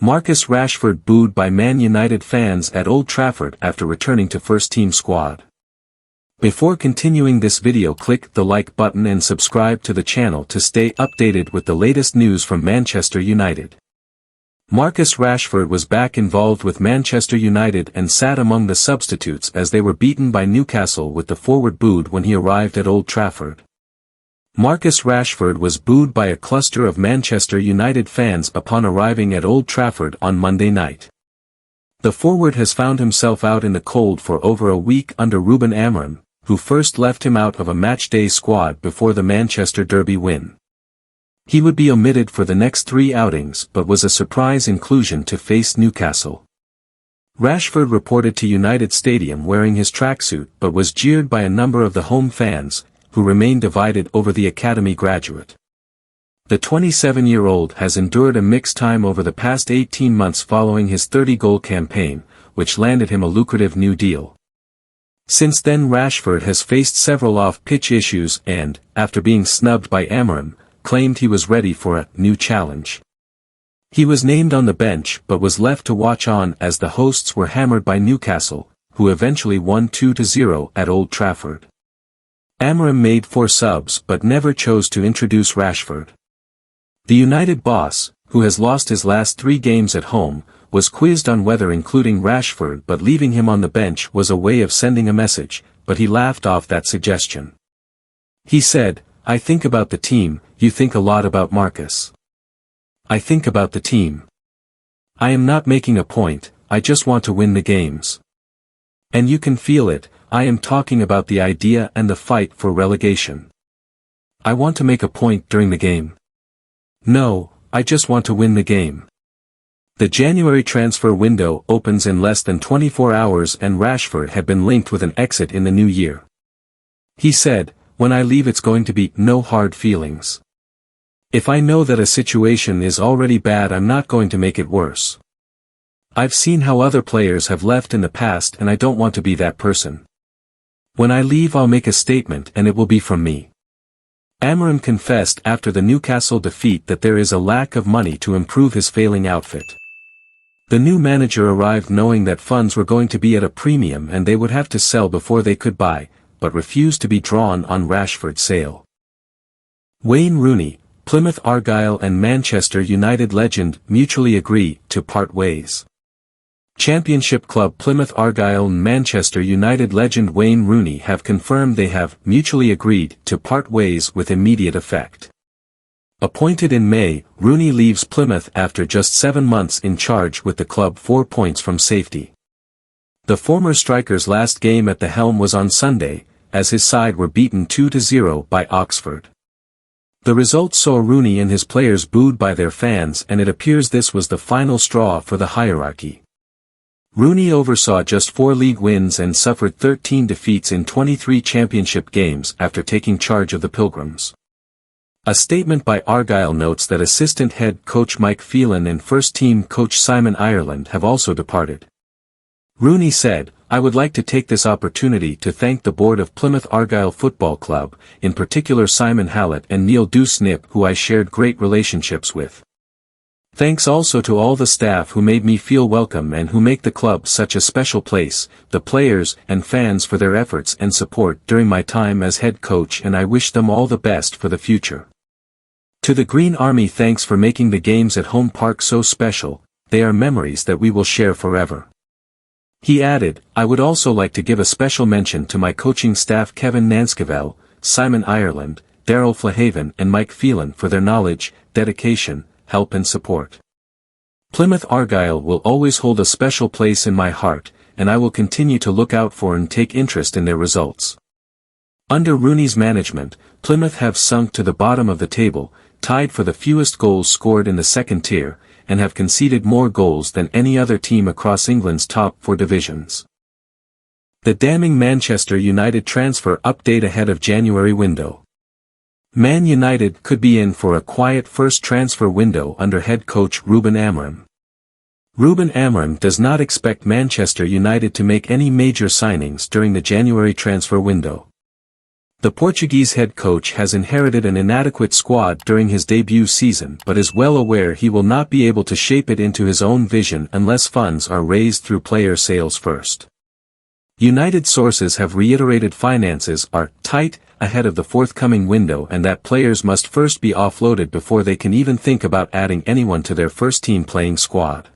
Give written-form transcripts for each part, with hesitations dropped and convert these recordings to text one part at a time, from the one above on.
Marcus Rashford booed by Man United fans at Old Trafford after returning to first-team squad. Before continuing this video, click the like button and subscribe to the channel to stay updated with the latest news from Manchester United. Marcus Rashford was back involved with Manchester United and sat among the substitutes as they were beaten by Newcastle, with the forward booed when he arrived at Old Trafford. Marcus Rashford was booed by a cluster of Manchester United fans upon arriving at Old Trafford on Monday night. The forward has found himself out in the cold for over a week under Ruben Amorim, who first left him out of a matchday squad before the Manchester Derby win. He would be omitted for the next 3 outings but was a surprise inclusion to face Newcastle. Rashford reported to United Stadium wearing his tracksuit but was jeered by a number of the home fans, who remain divided over the academy graduate. The 27-year-old has endured a mixed time over the past 18 months following his 30-goal campaign, which landed him a lucrative new deal. Since then, Rashford has faced several off-pitch issues and, after being snubbed by Amorim, claimed he was ready for a new challenge. He was named on the bench but was left to watch on as the hosts were hammered by Newcastle, who eventually won 2-0 at Old Trafford. Amorim made 4 subs but never chose to introduce Rashford. The United boss, who has lost his last 3 games at home, was quizzed on whether including Rashford but leaving him on the bench was a way of sending a message, but he laughed off that suggestion. He said, "I think about the team, you think a lot about Marcus. I think about the team. I am not making a point, I just want to win the games. And you can feel it, I am talking about the idea and the fight for relegation. I want to make a point during the game. No, I just want to win the game." The January transfer window opens in less than 24 hours and Rashford had been linked with an exit in the new year. He said, "When I leave it's going to be no hard feelings. If I know that a situation is already bad, I'm not going to make it worse. I've seen how other players have left in the past and I don't want to be that person. When I leave I'll make a statement and it will be from me." Amorim confessed after the Newcastle defeat that there is a lack of money to improve his failing outfit. The new manager arrived knowing that funds were going to be at a premium and they would have to sell before they could buy, but refused to be drawn on Rashford's sale. Wayne Rooney, Plymouth Argyle and Manchester United legend mutually agree to part ways. Championship club Plymouth Argyle and Manchester United legend Wayne Rooney have confirmed they have mutually agreed to part ways with immediate effect. Appointed in May, Rooney leaves Plymouth after just 7 months in charge with the club 4 points from safety. The former striker's last game at the helm was on Sunday, as his side were beaten 2-0 by Oxford. The result saw Rooney and his players booed by their fans, and it appears this was the final straw for the hierarchy. Rooney oversaw just 4 league wins and suffered 13 defeats in 23 championship games after taking charge of the Pilgrims. A statement by Argyle notes that assistant head coach Mike Phelan and first-team coach Simon Ireland have also departed. Rooney said, "I would like to take this opportunity to thank the board of Plymouth Argyle Football Club, in particular Simon Hallett and Neil Dewsnip, who I shared great relationships with. Thanks also to all the staff who made me feel welcome and who make the club such a special place, the players and fans for their efforts and support during my time as head coach, and I wish them all the best for the future. To the Green Army, thanks for making the games at Home Park so special, they are memories that we will share forever." He added, "I would also like to give a special mention to my coaching staff Kevin Nanskevel, Simon Ireland, Daryl Flahaven and Mike Phelan for their knowledge, dedication, help and support. Plymouth Argyle will always hold a special place in my heart, and I will continue to look out for and take interest in their results." Under Rooney's management, Plymouth have sunk to the bottom of the table, tied for the fewest goals scored in the second tier, and have conceded more goals than any other team across England's top 4 divisions. The damning Manchester United transfer update ahead of January window. Man United could be in for a quiet first transfer window under head coach Ruben Amorim. Ruben Amorim does not expect Manchester United to make any major signings during the January transfer window. The Portuguese head coach has inherited an inadequate squad during his debut season but is well aware he will not be able to shape it into his own vision unless funds are raised through player sales first. United sources have reiterated finances are tight ahead of the forthcoming window and that players must first be offloaded before they can even think about adding anyone to their first-team playing squad.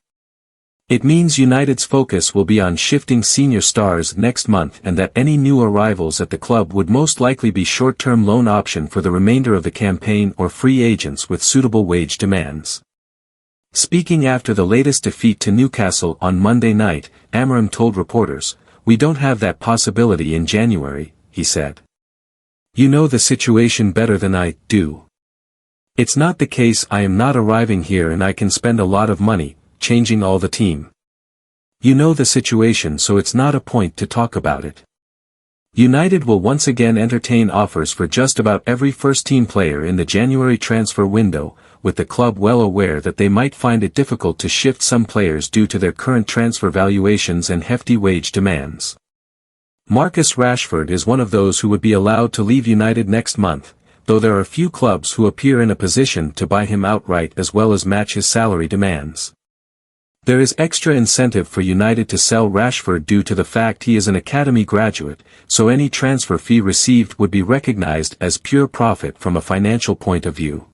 It means United's focus will be on shifting senior stars next month and that any new arrivals at the club would most likely be short-term loan option for the remainder of the campaign or free agents with suitable wage demands. Speaking after the latest defeat to Newcastle on Monday night, Amorim told reporters, "We don't have that possibility in January," he said. "You know the situation better than I do. It's not the case I am not arriving here and I can spend a lot of money, changing all the team. You know the situation so it's not a point to talk about it." United will once again entertain offers for just about every first-team player in the January transfer window, with the club well aware that they might find it difficult to shift some players due to their current transfer valuations and hefty wage demands. Marcus Rashford is one of those who would be allowed to leave United next month, though there are few clubs who appear in a position to buy him outright as well as match his salary demands. There is extra incentive for United to sell Rashford due to the fact he is an academy graduate, so any transfer fee received would be recognized as pure profit from a financial point of view.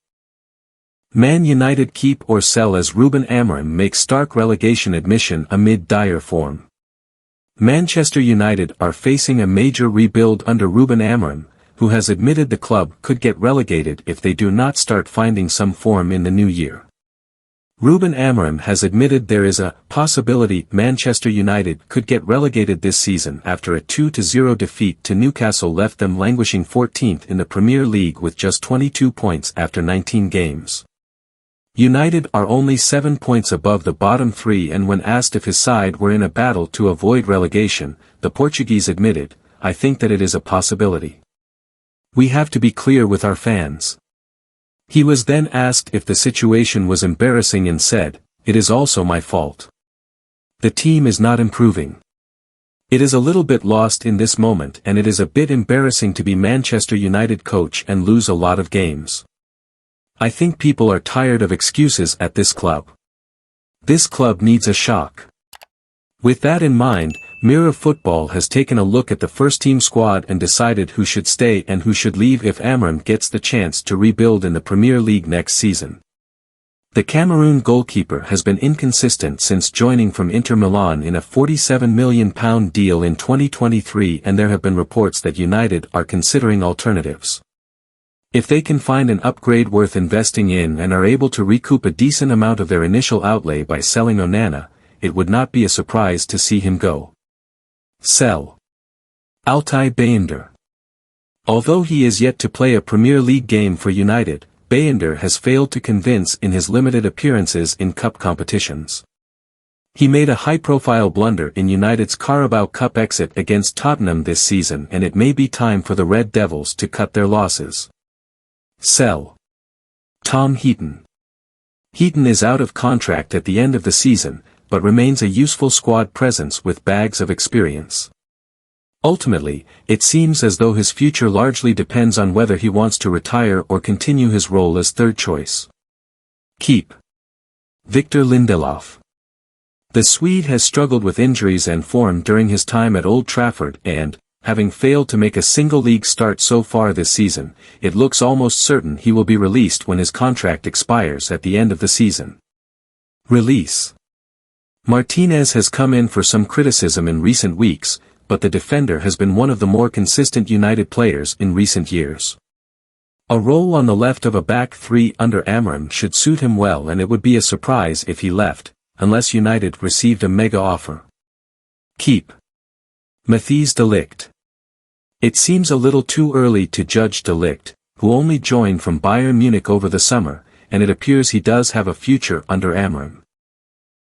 Man United keep or sell as Ruben Amorim makes stark relegation admission amid dire form. Manchester United are facing a major rebuild under Ruben Amorim, who has admitted the club could get relegated if they do not start finding some form in the new year. Ruben Amorim has admitted there is a possibility Manchester United could get relegated this season after a 2-0 defeat to Newcastle left them languishing 14th in the Premier League with just 22 points after 19 games. United are only 7 points above the bottom three and when asked if his side were in a battle to avoid relegation, the Portuguese admitted, "I think that it is a possibility. We have to be clear with our fans." He was then asked if the situation was embarrassing and said, "It is also my fault. The team is not improving. It is a little bit lost in this moment and it is a bit embarrassing to be Manchester United coach and lose a lot of games. I think people are tired of excuses at this club. This club needs a shock." With that in mind, Mirror Football has taken a look at the first-team squad and decided who should stay and who should leave if Amorim gets the chance to rebuild in the Premier League next season. The Cameroon goalkeeper has been inconsistent since joining from Inter Milan in a £47 million deal in 2023 and there have been reports that United are considering alternatives. If they can find an upgrade worth investing in and are able to recoup a decent amount of their initial outlay by selling Onana, it would not be a surprise to see him go. Sell Altay Bayındır. Although he is yet to play a Premier League game for United, Bayındır has failed to convince in his limited appearances in cup competitions. He made a high-profile blunder in United's Carabao Cup exit against Tottenham this season and it may be time for the Red Devils to cut their losses. Sell Tom Heaton. Heaton is out of contract at the end of the season, but remains a useful squad presence with bags of experience. Ultimately, it seems as though his future largely depends on whether he wants to retire or continue his role as third choice. Keep Victor Lindelof. The Swede has struggled with injuries and form during his time at Old Trafford and, having failed to make a single league start so far this season, it looks almost certain he will be released when his contract expires at the end of the season. Release. Martinez has come in for some criticism in recent weeks, but the defender has been one of the more consistent United players in recent years. A role on the left of a back three under Amorim should suit him well and it would be a surprise if he left, unless United received a mega offer. Keep Matthijs de Ligt. It seems a little too early to judge de Ligt, who only joined from Bayern Munich over the summer, and it appears he does have a future under Amorim.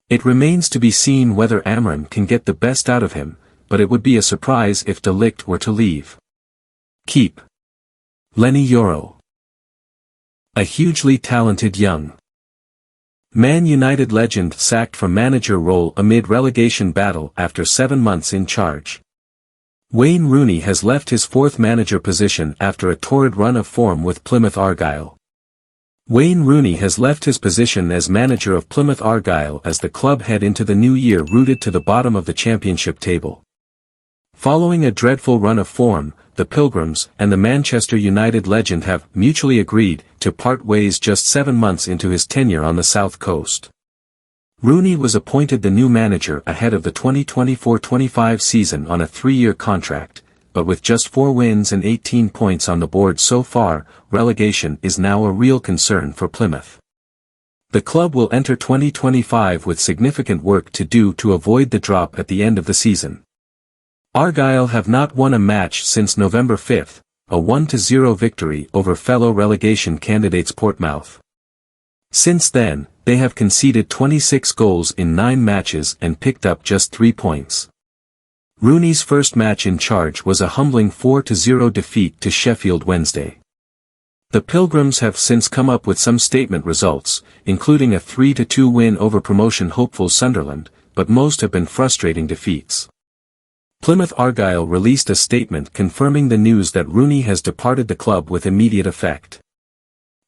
It remains to be seen whether Amorim can get the best out of him, but it would be a surprise if de Ligt were to leave. Keep Leny Yoro. A hugely talented young Man United legend sacked from manager role amid relegation battle after 7 months in charge. Wayne Rooney has left his fourth manager position after a torrid run of form with Plymouth Argyle. Wayne Rooney has left his position as manager of Plymouth Argyle as the club head into the new year rooted to the bottom of the championship table. Following a dreadful run of form, the Pilgrims and the Manchester United legend have mutually agreed to part ways just 7 months into his tenure on the South Coast. Rooney was appointed the new manager ahead of the 2024-25 season on a 3-year contract, but with just 4 wins and 18 points on the board so far, relegation is now a real concern for Plymouth. The club will enter 2025 with significant work to do to avoid the drop at the end of the season. Argyle have not won a match since November 5, a 1-0 victory over fellow relegation candidates Portsmouth. Since then, they have conceded 26 goals in 9 matches and picked up just 3 points. Rooney's first match in charge was a humbling 4-0 defeat to Sheffield Wednesday. The Pilgrims have since come up with some statement results, including a 3-2 win over promotion hopeful Sunderland, but most have been frustrating defeats. Plymouth Argyle released a statement confirming the news that Rooney has departed the club with immediate effect.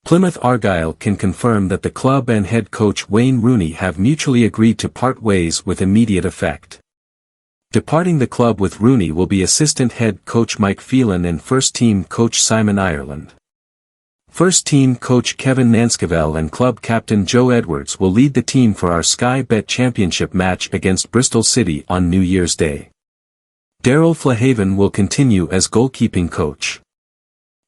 Plymouth Argyle can confirm that the club and head coach Wayne Rooney have mutually agreed to part ways with immediate effect. Departing the club with Rooney will be assistant head coach Mike Phelan and first-team coach Simon Ireland. First-team coach Kevin Nanscavell and club captain Joe Edwards will lead the team for our Sky Bet Championship match against Bristol City on New Year's Day. Daryl Flahaven will continue as goalkeeping coach.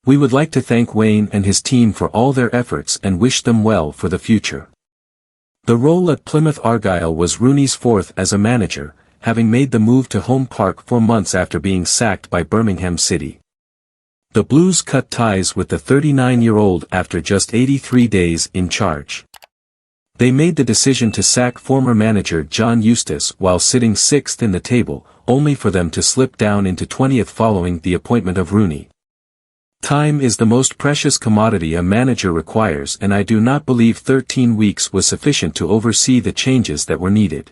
We would like to thank Wayne and his team for all their efforts and wish them well for the future. The role at Plymouth Argyle was Rooney's fourth as a manager, having made the move to Home Park 4 months after being sacked by Birmingham City. The Blues cut ties with the 39-year-old after just 83 days in charge. They made the decision to sack former manager John Eustace while sitting 6th in the table, only for them to slip down into 20th following the appointment of Rooney. Time is the most precious commodity a manager requires, and I do not believe 13 weeks was sufficient to oversee the changes that were needed.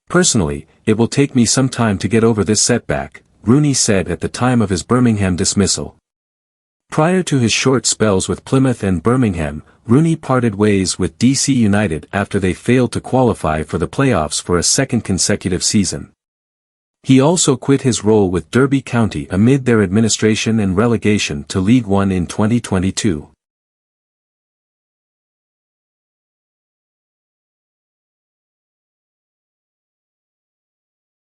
Personally, it will take me some time to get over this setback, Rooney said at the time of his Birmingham dismissal. Prior to his short spells with Plymouth and Birmingham, Rooney parted ways with DC United after they failed to qualify for the playoffs for a second consecutive season. He also quit his role with Derby County amid their administration and relegation to League One in 2022.